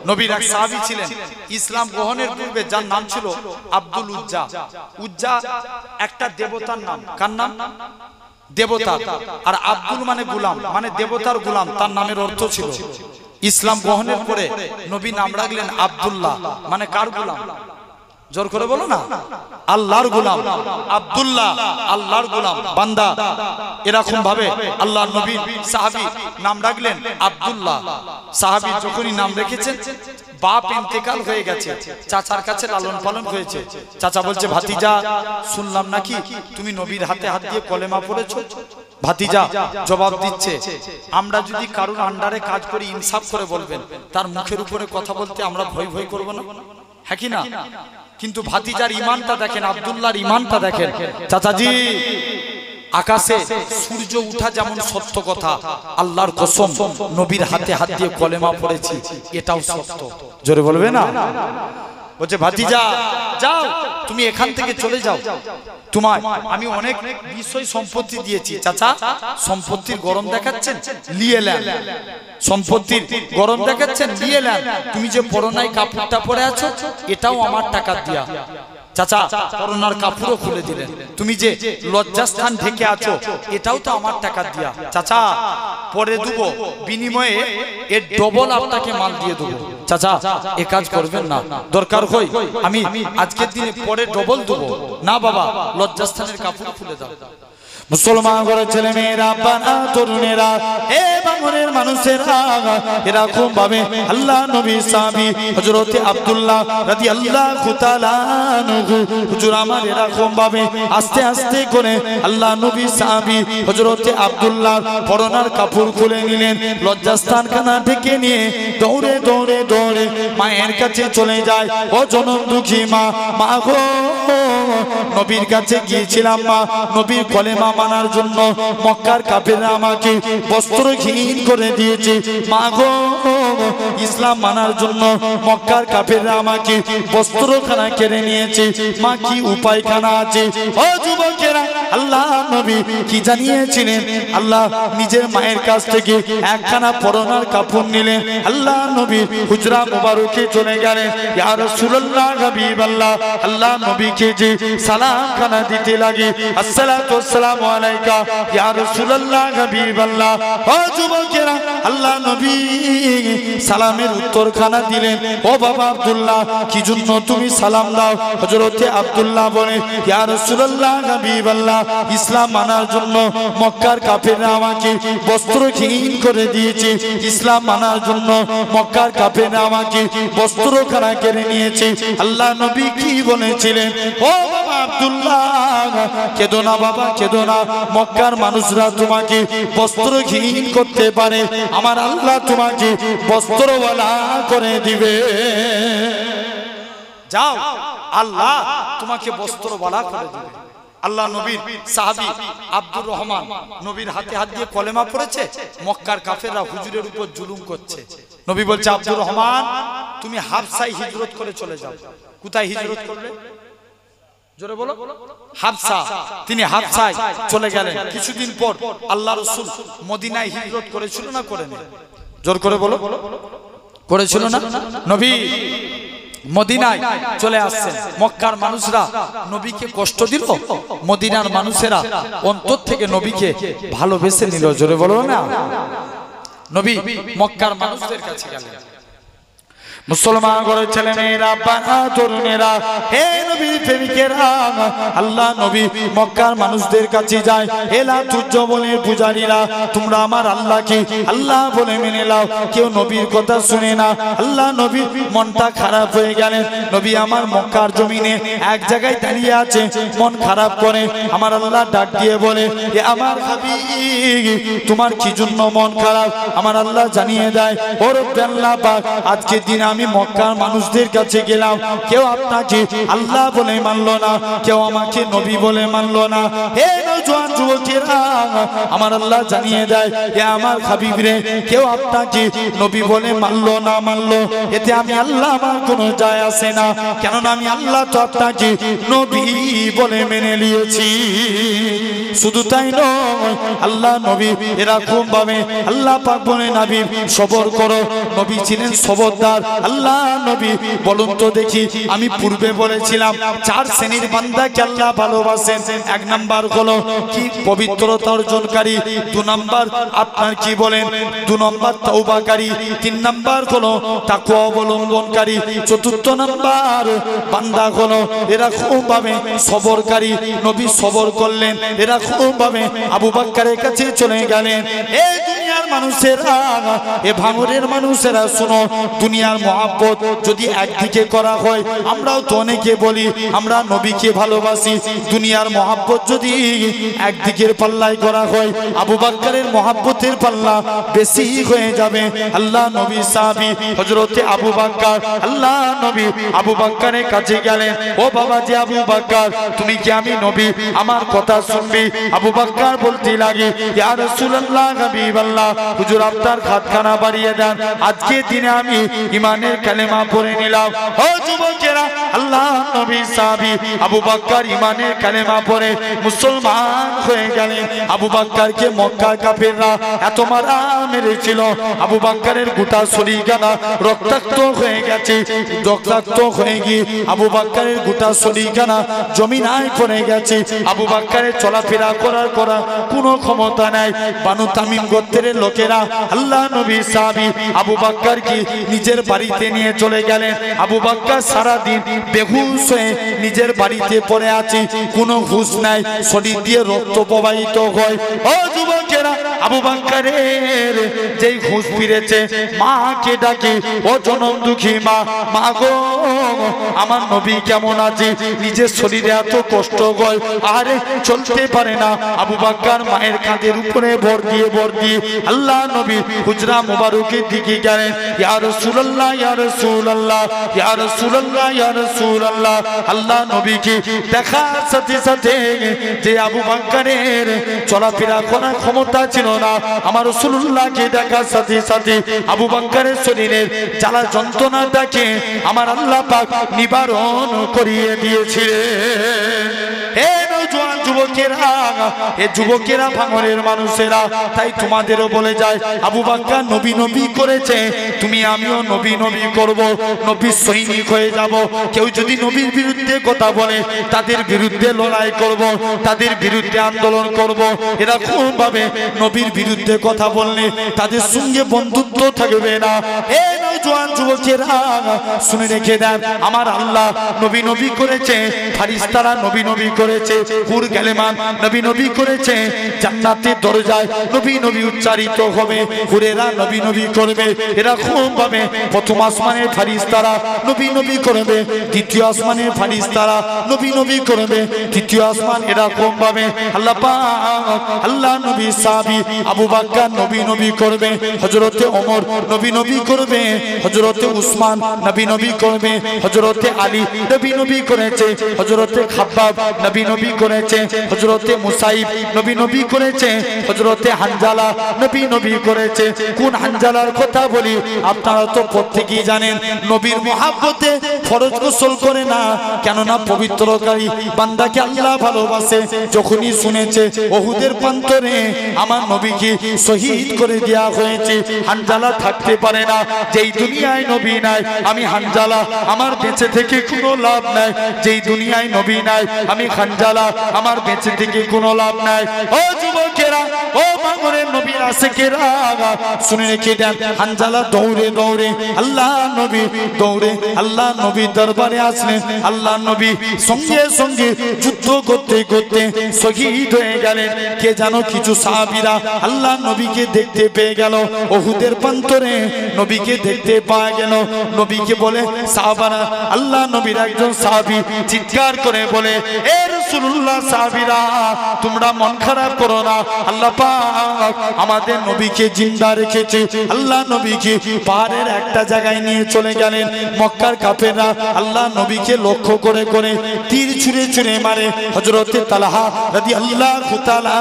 নবীর এক সাহাবী ছিলেন ইসলাম গ্রহণের পূর্বে যার নাম ছিল আব্দুল উজ্জা উজ্জা একটা দেবতার নাম কার নাম দেবতা আর আব্দুল মানে গোলাম মানে দেবতার গোলাম তার নামের অর্থ ছিল ইসলাম গ্রহণের পরে নবী নাম রাখলেন আব্দুল্লাহ মানে কার গোলাম জোর করে বলো না আল্লাহর গোলাম আব্দুল্লাহ আল্লাহর গোলাম বান্দা এরকম ভাবে আল্লাহর নবী সাহাবী নাম রাখলেন আব্দুল্লাহ সাহাবী যখনই নাম রেখেছেন বাপ ইন্তেকাল হয়ে গেছে চাচার কাছে লালন পালন হয়েছে চাচা বলছে ভাতিজা শুনলাম নাকি তুমি নবীর হাতে হাত দিয়ে কলেমা পড়েছো ভাতিজা জবাব দিচ্ছে আমরা যদি কারোর আন্ডারে কাজ করি ইনসাফ করে বলবেন তার মুখের উপরে কথা বলতে আমরা ভয় ভয় করব না হ্যাঁ কি না কিন্তু ভাতিজার ঈমানটা দেখেন আব্দুল্লাহর ঈমানটা দেখেন চাচাজি আকাশে সূর্য উঠা যেমন সত্য কথা আল্লাহর কসম নবীর হাতে হাত দিয়ে কলেমা পড়েছি এটাও সত্য জোরে বলবে না বলছে ভাতিজা যাও, তুমি এখান থেকে চলে যাও, তোমার আমি অনেক বিষয় সম্পত্তি দিয়েছি। চাচা সম্পত্তির গরম দেখাচ্ছেন, নিয়ে নেন। সম্পত্তির গরম দেখাচ্ছেন, নিয়ে নেন। তুমি যে পরনায় কাপড়টা পরে আছো এটাও আমার টাকা দিয়া। চাচা পরনার কাপড়ও খুলে দিলেন। তুমি যে লজ্জাস্থান ঢেকে আছো এটাও তো আমার টাকা দিয়া। চাচা পরে দেবো, বিনিময়ে এর ডবল আপনাকে মাল দিয়ে দেবো। চাচা এ কাজ করবেন না, দরকার হয় আমি আজকের দিনে পরে ডবল দেবো না। বাবা লজ্জাস্থানের কাপড় খুলে দাও। মুসলমান ঘরের ছেলে মেয়েরা, বাবা তরুণেরা, এ বাঙালির মানুষেরা এরকম ভাবে আল্লাহ নবী সাহাবী হযরত আব্দুল্লাহ রাদিয়াল্লাহু তাআলা আনহু হুজুর আমার এরকম ভাবে আস্তে আস্তে করে আল্লাহ নবী সাহাবী হযরত আব্দুল্লাহ পরনার কাপড় খুলে নিলেন, লজ্জাস্থানখানা ঢেকে নিয়ে দৌড়ে দৌড়ে দৌড়ে মায়ের কাছে চলে যায়। ও জনম দুঃখী মা, মা গো নবীর কাছে গিয়েছিলাম মা, নবীর কলেমা মানার জন্য মক্কার কাফেররা আমাকে বস্ত্রহীন করে দিয়েছে। মা গো ইসলাম মানার জন্য মক্কার কাফেররা আমাকে বস্ত্রখানা কেড়ে নিয়েছে। মা কি উপায়খানা আছে? ও যুবকেরা, আল্লাহ নবী কি জানিয়েছিলেন? আল্লাহ নিজের মায়ের কাছ থেকে একখানা পরনার কাপড় নিলেন, আল্লাহ নবী হুজরা মুবারকে চলে গেলেন। ইয়া রাসূলুল্লাহ হাবিবাল্লাহ, আল্লাহ নবীকে যে সালাম খানা দিতে লাগে, আসসালাতু ওয়াসসালামু আলাইকা ইয়া রাসূলুল্লাহ হাবিবাল্লাহ। ও যুবকেরা, আল্লাহ নবী সালামের উত্তর খানা দিলেন। ও বাবা আব্দুল্লাহ, কি জন্য তুমি সালাম দাও? হযরত আব্দুল্লাহ বলে, ইয়া রাসূলুল্লাহ হাবিবাল্লাহ, ইসলাম মানার জন্য মক্কার কাফেররা আমাকে বস্ত্রহীন করে দিয়েছে। ইসলাম মানার জন্য মক্কার কাফেররা আমাকে বস্ত্রখানা কেড়ে নিয়েছে। আল্লাহ নবী কি বলেছিলেন? ও বাবা আব্দুল্লাহ, কেঁদো না বাবা, কেঁদো না। মক্কার মানুষরা তোমাকে বস্ত্রহীন করতে পারে, আমার আল্লাহ তোমাকে বস্ত্রওয়ালা করে দিবে। যাও, আল্লাহ তোমাকে বস্ত্রওয়ালা করে দিবে। আল্লাহ নবীর সাহাবী আব্দুর রহমান নবীর হাতে হাত দিয়ে কলেমা পড়েছে। মক্কার কাফেররা হুজুরের উপর জুলুম করছে। নবী বলছে, আব্দুর রহমান তুমি হাবশায় হিজরত করে চলে যাও। কোথায় হিজরত করবে? জোরে বলো। হাবশা। তিনি হাবশায় চলে গেলেন। কিছুদিন পর আল্লাহ রাসূল মদিনায় হিজরত করেছিল না করেনি? জোর করে বলো। করেছিল না? নবী মদিনায় চলে আসছেন। মক্কার মানুষরা নবীকে কষ্ট দিল, মদিনার মানুষেরা অন্তর থেকে নবীকে ভালোবেসে নিল। জোরে বলো না। নবী মক্কার মানুষদের কাছে গেলেন। মুসলমান ঘরের ছেলে মেয়েরা, বাবা তরুণেরা, হে নবীর প্রেমিকেরা, আল্লাহ নবী মক্কার মানুষদের কাছে যায়। এলা তুজ্জ বলে পূজারীরা, তোমরা আমার আল্লাহকে আল্লাহ বলে মেনে নাও। কেউ নবীর কথা শুনে না। আল্লাহ নবীর মনটা খারাপ হয়ে গেলেন। নবী আমার মক্কার জমিনে এক জায়গায় দাঁড়িয়ে আছে, মন খারাপ করে। আমার আল্লাহ ডাক দিয়ে বলে, এ আমার হাবিব, তোমার কি জন্য মন খারাপ? আমার আল্লাহ জানিয়ে দেয়, ও রব্বে আল্লাহ পাক, আজকের দিন আমি মক্কার মানুষদের কাছে গেলাম, কেউ আপনাকে আল্লাহ বলে মানলো না, কেউ আমাকে নবী বলে মানলো না। হে নওজোয়ান যুবকেরা, আমার আল্লাহ জানিয়ে দেয়, হে আমার হাবিব রে, কেউ আপনাকে নবী বলে মানলো না মানলো, এতে আমি আল্লাহ আমার কোনো যায় আসে না, কেননা আমি আল্লাহ তো আপনাকে নবী বলে মেনে নিয়েছি। শুধু তাই নয়, আল্লাহ নবী এরকম ভাবে আল্লাহ পাক বলে, নবী সবর করো। নবী ছিলেন সবরদার। আল্লাহ নবী বলুন তো দেখি, আমি পূর্বে বলেছিলাম 4 শ্রেণীর বান্দাকে আল্লাহ ভালোবাসেন। 1 নাম্বার হলো কি? পবিত্রতা অর্জনকারী। 2 নাম্বার আপনার কি বলেন? 2 নাম্বার তওবাকারী। 3 নাম্বার হলো তাকওয়া অবলম্বনকারী। 4 নাম্বার বান্দা হলো এরকম ভাবে সবরকারী। নবী সবর করলেন। এরকম ভাবে আবু বকরের কাছে চলে গেলেন। এই দুনিয়ার মানুষেরা, এ ভাঙরের মানুষেরা শোনো, দুনিয়ার মহব্বত যদি একদিকে করা হয়, আমরাও তো অনেকে বলি আমরা নবীকে ভালোবাসি। দুনিয়ার মহব্বত যদি একদিকের পাল্লায় করা হয়, আবু বকরের মহব্বতের পাল্লা বেশি হয়ে যাবে। আল্লাহ নবী সাহাবী হযরতে আবু বকর, আল্লাহ নবী আবু বকরের কাছে গেলেন। ও বাবা যে আবু বকর, তুমি কি আমি নবী, আমার কথা শুনবি? আবু বকর বলতে লাগে, ইয়া রাসূলুল্লাহ হাবিবাল্লাহ, হুজুর আপনার হাতখানা বাড়িয়ে দেন, আজকে দিনে আমি ইমানে ইমানের কালেমা পড়ে নিলাম। ও যুবকেরা, আল্লাহ নবী সাহাবী আবু বকর ইমানের কালেমা পড়ে মুসলমান হয়ে গেলেন। আবু বকরকে মক্কার কাফেররা এত মারা মেরেছিল, আবু বকরের গোটা শরীরখানা রক্তাক্ত হয়ে গেছে। রক্তাক্ত হয়ে গিয়ে আবু বকরের গোটা শরীরখানা জমিনায় পড়ে গেছে। আবু বকরের চলাফেরা করার কোনো ক্ষমতা নাই। বানু তামিম গোত্রের লোকেরা আল্লাহ নবী সাহাবী আবু বকরকে নিজের বাড়িতে নিয়ে চলে গেলেন। আবু বকর সারা দিন বেহুশ হয়ে নিজের বাড়িতে পড়ে আছে, কোনো হুঁশ নাই, শরীর দিয়ে রক্ত প্রবাহিত হয়। ও যুবকেরা, আবু বকরের যেই হুঁশ ফিরেছে, মাকে ডাকে, ও জনম দুঃখী মা, মা গো আমার নবী কেমন আছে? নিজের শরীরে এত কষ্ট হয়, আরে চলতে পারে না। আবু বকর মায়ের কাঁধের উপরে ভর দিয়ে আল্লাহ নবী হুজরা মুবারকের দিকে গেলেন। ইয়া রাসূলুল্লাহ, ইয়া রাসূলুল্লাহ, ইয়া রাসূলুল্লাহ, ইয়া রাসূলুল্লাহ। আল্লাহ নবীকে দেখার সাথে সাথে যে আবু বকরের চলাফেরা করার ক্ষমতা ছিল না, আমার রাসূলুল্লাহকে দেখার সাথে সাথে আবু বকরের শরীরের জ্বালা যন্ত্রণাটাকে আমার আল্লাহ পাক নিবারণ করিয়ে দিয়েছিলেন। হে নওজোয়ান যুবকেরা, হে যুবকেরা, ভাঙরের মানুষেরা, তাই তোমাদেরও বলে যায়, আবু বকর নবী নবী করেছে, তুমি আমিও নবী নবী করব, নবীর সৈনিক হয়ে যাব। কেউ যদি নবীর বিরুদ্ধে কথা বলে, তাদের বিরুদ্ধে লড়াই করব, তাদের বিরুদ্ধে আন্দোলন করব। এরকম ভাবে নবীর বিরুদ্ধে কথা বললে তাদের সঙ্গে বন্ধুত্ব থাকবে না। হে নওজোয়ান যুবকেরা, শুনে রেখে দেন, আমার আল্লাহ নবী নবী করেছে, ফারিস্তারা নবী নবী করেছে, হুর গালেমান নবী নবী করেছে, জান্নাতের দরজায় নবী নবী উচ্চারিত হবে, হুরেরা নবী নবী করবে। এরকম ভাবে প্রথম আসমানের ফারিস্তারা নবী নবী করবে, দ্বিতীয় আসমানের ফারিস্তারা নবী নবী করবে, তৃতীয় আসমান। এরকম ভাবে আল্লাহ পাক আল্লাহ নবী সাহাবী আবু বকর নবী নবী করবে, হযরতে ওমর নবী নবী করবে, হযরতে উসমান নবী নবী করবে, হযরতে আলী নবী নবী করেছে, হযরতে খাব্বাব নবী নবী করেছে, হযরতে মুসাইব নবী নবী করেছে, হযরতে হানজালা নবী নবী করেছে। কোন হানজালার কথা বলি? আপনারা তো প্রত্যেকেই জানেন, নবীর মহব্বতে ফরজ গোসল করে না, কেননা পবিত্রকারী বান্দাকে আল্লাহ ভালোবাসে। যখনই শুনেছে উহুদের প্রান্তরে আমার নবীকে শহীদ করে দেওয়া হয়েছে, হানজালা থাকতে পারে না। যেই দুনিয়ায় নবী নাই আমি হানজালা, আমার বেঁচে থেকে কোনো লাভ নাই। যেই দুনিয়ায় নবী নাই আমি হানজালা, আমার বেঁচে থেকে কোনো লাভ নাই। ও যুবকেরা, ও ভাঙরের নবীর আশিকেরা, শুনে রেখে দেন, হানজালা দৌড়ে দৌড়ে আল্লাহ নবী দৌড়ে আল্লাহ নবীর দরবারে আসলেন। আল্লাহ নবী সঙ্গে সঙ্গে যুদ্ধ করতে করতে শহীদ হয়ে গেলেন। কে জানো কিছু সাহাবীরা আল্লাহ নবীকে দেখতে পেয়ে গেল, উহুদের প্রান্তরে নবীকে দেখতে পাওয়া গেল। নবীকে বলে সাহাবারা, আল্লাহ নবীর একজন সাহাবী চিৎকার করে বলে, এ রাসূলুল্লাহ, সাহাবীরা তোমরা মন খারাপ করো না, আল্লাহ পাক আমাদের নবীকে জিন্দা রেখেছে। আল্লাহ নবীকে পাহাড়ের একটা জায়গায় নিয়ে চলে গেলেন। মক্কার কাফেররা আল্লাহ নবীকে লক্ষ্য করে করে তীর ছুঁড়ে ছুঁড়ে মারে। হযরতে তালহা রাদিয়াল্লাহু তাআলা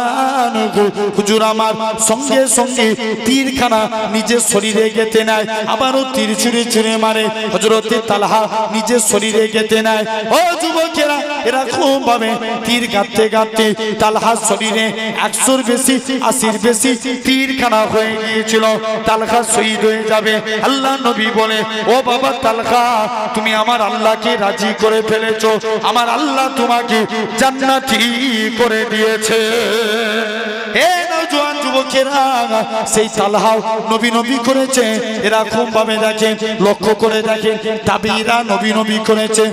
আনহু হুজুর আমার সঙ্গে সঙ্গে তীরখানা নিজের শরীরে গেঁথে নেয়, আবারও তীর ছুঁড়ে ছুঁড়ে মারে। হযরতে তালহা নিজের শরীরে গেঁথে নেয়। ও যুবকেরা, এরকম ভাবে তীর গাঁথতে গাঁথতে তালহার শরীরে 100-র বেশি 80-র বেশি তীরখানা হয়ে গিয়েছিল। তালহা শহীদ হয়ে যাবে। আল্লাহ নবী বলে, ও বাবা তালহা, তুমি আমার আল্লাহকে রাজি করে ফেলেছো, আমার আল্লাহ তোমাকে জান্নাতি করে দিয়েছে। হে নওজোয়ান যুবকেরা, সেই তালহা নবী নবী করেছে। এরকম ভাবে দেখেন, লক্ষ্য করে দেখেন, তাবিরা নবী নবী করেছে,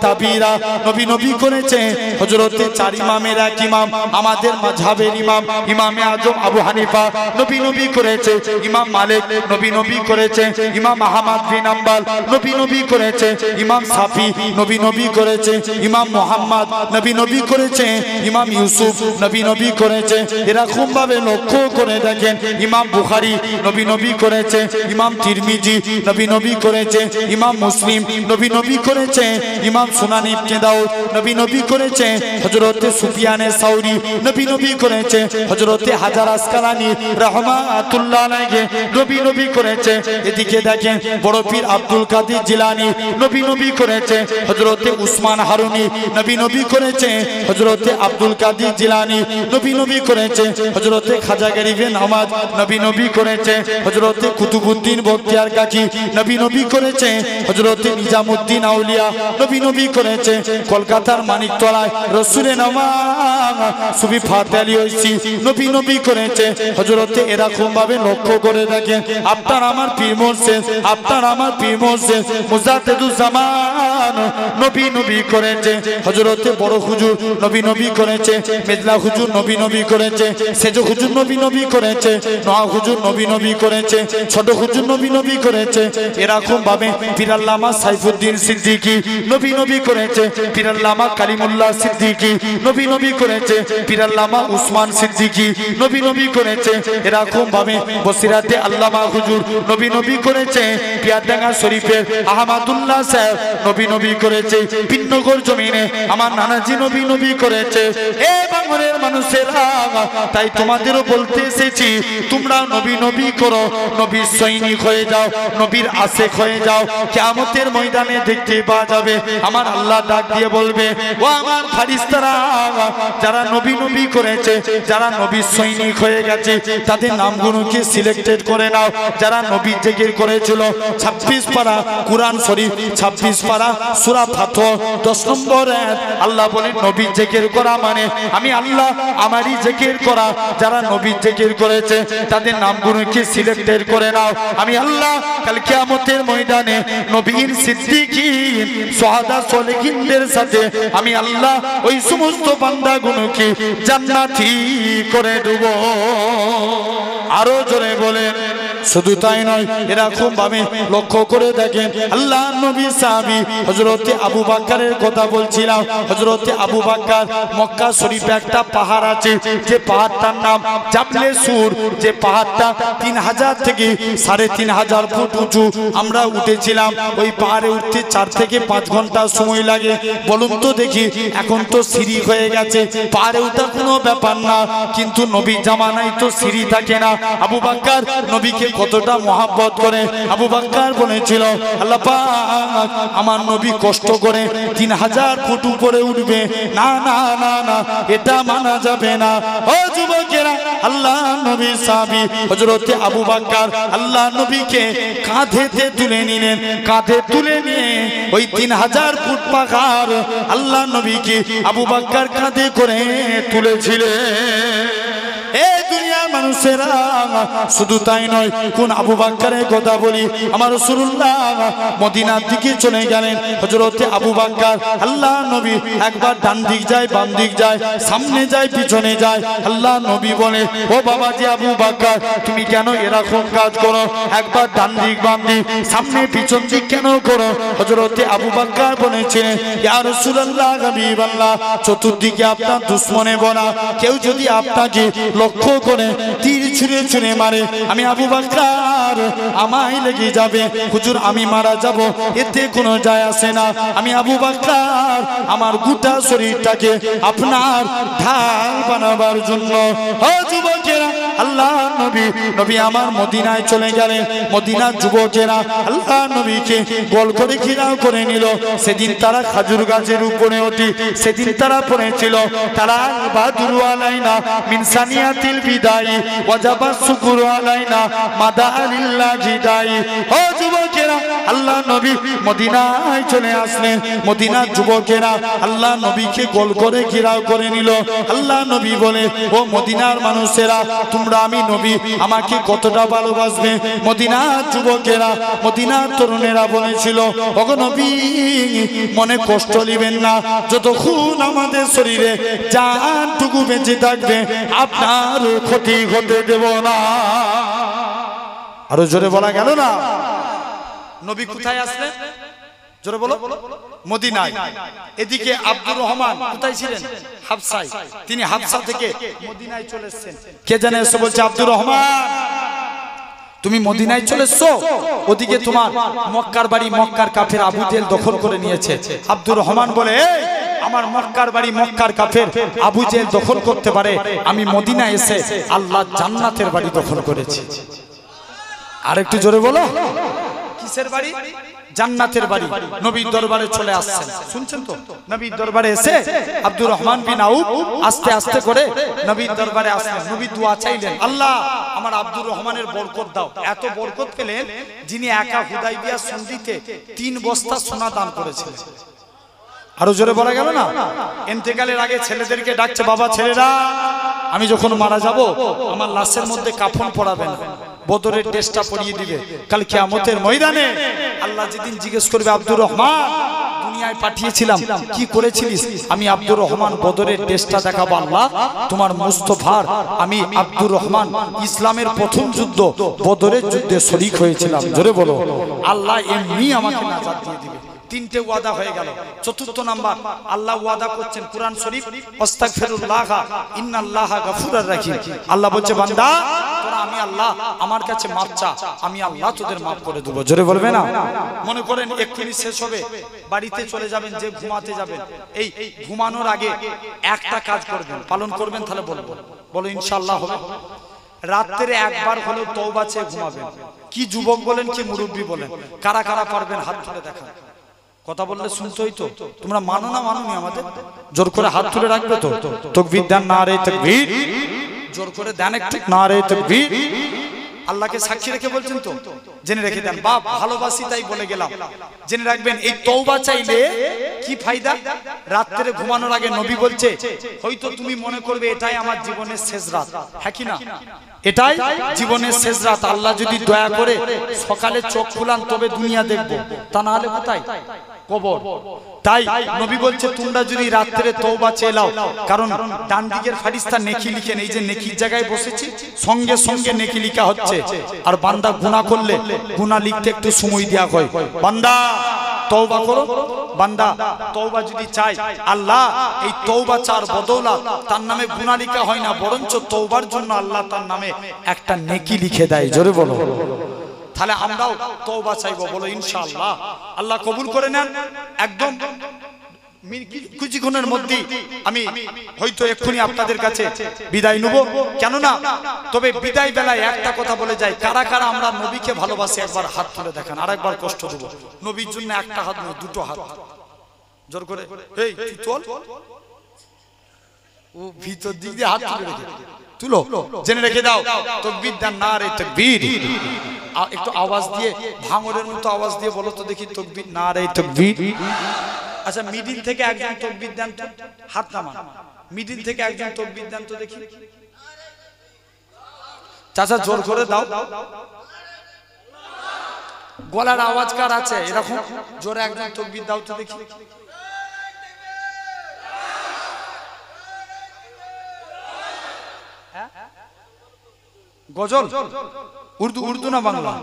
তাবিরা নবী নবী করেছে। হযরতে 4 ইমামের এক ইমাম, আমাদের মাযহাবের ইমাম, ইমামে আজম আবু হানিফা নবী নবী করেছে, ইমাম মালিক নবী নবী করেছে, ইমাম আহমদ বিন হাম্বল নবী নবী করেছে, ইমাম শাফি নবী নবী করেছে, ইমাম মুহাম্মদ নবী নবী করেছে, ইমাম ইউসুফ নবী নবী করেছে। এরকম ভাবে লক্ষ্য করে দেখেন ইমাম বুখারী নবী নবী করেছে, ইমাম তিরমিজি নবী নবী করেছে, ইমাম মুসলিম নবী নবী করেছে, ইমাম সুনান ইবনে দাউদ নবী নবী করেছে, হযরতে সুফিয়ানে সাউরি নবী নবী করেছে, হযরতে হাজার আসকালানি রাহমাতুল্লাহ আলাইহি নবী নবী করেছে। এদিকে দেখেন বড় পীর আব্দুল কাদের জিলানী নবী নবী করেছে, হযরতে উসমান হারুনি নবী নবী করেছে, হযরতে আব্দুল কাদের জিলানী নবী নবী করেছে, হযরতে খাজা গরিবে নওয়াজ নবী নবী করেছে, হযরতে কুতুবউদ্দিন বখতিয়ার কাকি নবী নবী করেছে, হযরতে নিজামউদ্দিন আউলিয়া নবী নবী করেছে, কলকাতার মানিকতলায় রসুলের নামাজ সুফি ফাতে আলী ঐশী নবী নবী করেছে, হযরতে এরকম ভাবে লক্ষ্য করে দেখেন আপনার আমার পীর মুর্শিদ, আপনার আমার পীর মুর্শিদ মুজাদ্দিদুজ্জামান নবী নবী করেছে, হযরতে বড় হুজুর নবী নবী করেছে, মেজলা হুজুর নবী নবী করেছে, সেজ হুজুর নবী নবী করেছে, নোয়া হুজুর নবী নবী করেছে, ছোট হুজুর নবী নবী করেছে। এরকম ভাবে পীর আল্লামা সাইফুদ্দিন সিদ্দিকী নবী নবী করেছে, পীর আল্লামা কালিমুল্লাহ সিদ্দিকী নবী নবী করেছে, পীর আল্লামা উসমান সিদ্দিকী নবী নবী করেছে। এরকম ভাবে বসিরাতে আল্লামা হুজুর নবী নবী করেছে, পিয়ারডাঙ্গা শরীফের আহমদুল্লাহ সাহেব নবী নবী করেছে, পিন্নগর জমিনে আমার নানাজি নবী নবী করেছে। এ বাংলার মানুষেরা, তাই তোমাদেরও বলতে এসেছি তোমরা নবী নবী করো, নবীর সৈনিক হয়ে যাও, নবীর আশেক হয়ে যাও। কিয়ামতের ময়দানে দেখতে পাওয়া যাবে আমার আল্লাহ ডাক দিয়ে বলবে, ও আমার ফারিস্তারা, যারা নবী নবী করেছে, যারা নবীর সৈনিক হয়ে গেছে তাদের নামগুলোকে সিলেক্টেড করে নাও। যারা নবী জিকির করেছিল 26 পারা কুরআন শরীফ, 26 পারা সূরা ফাতহ 10 নম্বর আয়াত, আল্লাহ বলেন নবী জিকির করা মানে আমি আল্লাহ আমারই জিকির করা। যারা নবী জিকির করেছে তাদের নামগুলোকে সিলেক্টেড করে নাও। আমি আল্লাহ কাল কিয়ামতের ময়দানে নবীন সিদ্দিকীন সুহাদা সালেহিনদের সাথে আমি আল্লাহ ওই সমস্ত বান্দাগুলোকে জান্নাতি করে দেব। আরো জোরে বলেন। শুধু তাই নয়, এরকম ভাবে লক্ষ্য করে দেখেন আল্লাহ নবী সাহাবী হযরতে আবু বকরের কথা বলছিলাম। হযরতে আবু বকর মক্কা শরীফে একটা পাহাড় আছে, যে পাহাড়টার নাম জাবলে সুর, যে পাহাড়টা 3000 থেকে 3500 ফুট উঁচু। আমরা উঠেছিলাম, ওই পাহাড়ে উঠতে 4 থেকে 5 ঘন্টা সময় লাগে। বলুন তো দেখি, এখন তো সিঁড়ি হয়ে গেছে, পাহাড়ে ওঠা কোনো ব্যাপার না, কিন্তু নবী জামানায় তো সিঁড়ি থাকে না। আবু বকর নবীকে কতটা মহব্বত করে। আবু বকর বলেছিল, আল্লাহ পাক আমার নবী কষ্ট করে 3000 ফুট উপরে উঠবে, না না না না, এটা মানা যাবে না। ও যুবকেরা, আল্লাহ নবী সাহাবী হযরতে আবু বকর আল্লাহ নবীকে কাঁধেতে তুলে নিলেন, কাঁধে তুলে নিয়ে ওই 3000 ফুট পাহাড় আল্লাহ নবীকে আবু বকর কাঁধে করে তুলেছিলেন। এই দুনিয়ার মানুষেরা, শুধু তাই নয়, কোন আবু বকরের কথা বলি, আমার রাসূলুল্লাহ মদিনার দিকে চলে গেলেন। হযরতে আবু বকর আল্লাহ নবী একবার ডান দিক যায়, বাম দিক যায়, সামনে যায়, পিছনে যায়। আল্লাহ নবী বলে, ও বাবাজি আবু বকর, তুমি কেন এরকম কাজ করো? একবার ডান দিক বাম দিক সামনে পিছন দিক কেন করো? হযরতে আবু বকর বলেছিলেন, ইয়া রাসূলুল্লাহ হাবিবাল্লাহ, চতুর্দিকে আপনার দুশমনে ভরা, কেউ যদি আপনাকে লক্ষ্য করে তীর ছুঁড়ে ছুঁড়ে মারে, আমি আবু বকর আমায় লেগে যাবে। হুজুর আমি মারা যাব, এতে কোনো যায় আসে না। আমি আবু বকর আমার গোটা শরীরটাকে আপনার ঢাল বানাবার জন্য। ও যুবকেরা, আল্লাহ নবী আমার মদিনায় চলে গেলেন। মদিনার যুবকেরা আল্লাহ নবীকে গোল করে ঘেরাও করে নিল। সেদিন তারা খাজুর গাছের উপরে ওঠে, সেদিন তারা পড়েছিল, তারা বাদুরু আলাইনা মিন সানিয়াতিল বিদাই ওয়াজাবা শুকুরু আলাইনা মাদা লিল্লাহি দাই। ও যুবকেরা, আল্লাহ নবী মদিনায় চলে আসলেন। মদিনার যুবকেরা আল্লাহ নবীকে গোল করে ঘেরাও করে নিল। আল্লাহ নবী বলে, ও মদিনার মানুষেরা, তোমরা আমি নবী আমাকে কতটা ভালোবাসবে? মদিনার যুবকেরা, মদিনার তরুণেরা বলেছিল, ওগো নবী মনে কষ্ট নেবেন না, যতক্ষণ আমাদের শরীরে জানটুকু বেঁচে থাকবে আপনার ক্ষতি হতে দেব না। আরো জোরে বলা গেল না? নবী কোথায় আসলেন? জোরে বলো মদিনায়। এদিকে আব্দুর রহমান কোথায় ছিলেন? হাবসায়। তিনি হাবসা থেকে মদিনায় চলে এসেছেন। কে জানে এসে বলছে আব্দুর রহমান তুমি মদিনায় চলে এসছো, ওদিকে তোমার মক্কার বাড়ি মক্কার কাফের আবু জেহেল দখল করে নিয়েছে। আব্দুর রহমান বলে আমার মক্কার বাড়ি মক্কার কাফের আবু জেহেল দখল করতে পারে, আমি মদিনায় এসে আল্লাহ জান্নাতের বাড়ি দখল করেছি। আর একটু জোরে বলো কিসের বাড়ি? জান্নাতের বাড়ি। নবীর দরবারে চলে আসছেন, শুনছেন তো? নবীর দরবারে এসে আব্দুর রহমান বিন আউফ আস্তে আস্তে করে নবীর দরবারে আসলেন। নবী দোয়া চাইলেন, আল্লাহ আমার আব্দুর রহমানের বরকত দাও। এত বরকত পেলেন যিনি একা হুদাইবিয়া সন্ধিতে 3 বস্তা সোনা দান করেছিলেন। আরো জোরে বলা গেল না? ইন্তেকালের আগে ছেলেদেরকে ডাকছে, বাবা ছেলেরা আমি যখন মারা যাব আমার লাশের মধ্যে কাফন পরাবেন, বদরের ড্রেসটা পরিয়ে দিবে। কাল কিয়ামতের ময়দানে আল্লাহ যেদিন জিজ্ঞেস করবে আব্দুর রহমান দুনিয়ায় পাঠিয়েছিলাম কি করেছিলিস, আমি আব্দুর রহমান বদরের ড্রেসটা দেখাবো, আল্লাহ তোমার মুস্তফার আমি আব্দুর রহমান ইসলামের প্রথম যুদ্ধ বদরের যুদ্ধে শরীক হয়েছিলাম। জোরে বলো আল্লাহ এমনি আমাকে নাজাত দিয়ে দিবে। 3টে ওয়াদা হয়ে গেল। চতুর্থ নাম্বার আল্লাহ ওয়াদা করছেন কুরআন শরীফ, আস্তাগফিরুল্লাহ ইন্নাল্লাহা গাফুরুর রাহিম। আল্লাহ বলছে বান্দা তোরা আমি আল্লাহ আমার কাছে মাপ চা, আমি আল্লাহ তোদের মাফ করে দেব। জোরে বলবে না? মনে করেন এক্ষুনি শেষ হবে, বাড়িতে চলে যাবেন, যে ঘুমাতে যাবেন, এই ঘুমানোর আগে একটা কাজ করবেন, পালন করবেন, তাহলে বলবো বলো ইনশাআল্লাহ হবে। রাত্রে একবার হলেও তওবা চেয়ে ঘুমাবেন। কি যুবক বলেন কি মুরব্বী বলেন, কারা কারা পারবেন হাত তুলে দেখান। কথা বললে শুনতে হইতো, তোমরা মানো না মানোনি আমাদের? জোর করে হাত তুলে রাখবে তো? তাকবীর দেন, নারে তাকবীর। জোর করে দেন একটু, নারে তাকবীর। আল্লাহকে সাক্ষী রেখে বলছেন তো? জেনে রেখে দেন। বাপ ভালোবাসি তাই বলে গেলাম, জেনে রাখবেন এই তওবা চাইলে কি ফায়দা। রাত্রে ঘুমানোর আগে নবী বলছে হয়তো তুমি মনে করবে এটাই আমার জীবনের শেষ রাত, হ্যাঁ কি না? এটাই জীবনের শেষ রাত। আল্লাহ যদি দয়া করে সকালে চোখ খুলান তবে দুনিয়া দেখবো, তা না হলে কোথায়? কবর। তাই নবী বলছে তোমরা যদি রাত্রে তওবা চেয়ে নাও, কারণ ডান দিকের ফেরেশতা নেকি লিখেন, এই যে নেকির জায়গায় বসেছি সঙ্গে সঙ্গে নেকি লেখা হচ্ছে। আর বান্দা গুনাহ করলে গুনাহ লিখতে একটু সময় দেয়া হয়। বান্দা তওবা করো, বান্দা তওবা যদি চাই আল্লাহ এই তওবা চার বদৌলত তার নামে গুনাহ লেখা হয় না, বরঞ্চ তওবার জন্য আল্লাহ তার নামে একটা নেকি লিখে দেয়। জোরে বলো। তাহলে আমরাও তওবা চাইবো, বলো ইনশাআল্লাহ। আল্লাহ কবুল করে নেন। একদম কিছুক্ষণের মধ্যে আমি হয়তো এক্ষুনি আপনাদের কাছে বিদায় নেব, কেননা তবে বিদায় বেলায় একটা কথা বলে যাই, কারা কারা আমরা নবীকে ভালোবাসি একবার হাত তুলে দেখান। আর একবার কষ্ট দেব, নবীর জন্য একটা হাত নয়, 2টো হাত। জোর করে এই তুই চল, ও ভিতর দিক দিয়ে হাত তুলে রেখে তুলো, জেনে রেখে দাও। তাকবীর দেন, নারে তাকবীর। একটু আওয়াজ দিয়ে ভাঙরের মতো আওয়াজ দিয়ে বলো তো দেখি, তাকবীর, নারে তাকবীর। আচ্ছা মিডিল থেকে একজন তাকবীর দেন তো, হাত নামান। মিডিল থেকে একজন তাকবীর দেন তো দেখি। চাচা জোর করে দাও। গলার আওয়াজ কার আছে এরকম? জোরে একজন তাকবীর দাও তো দেখি। গজল? উর্দু না বাংলা?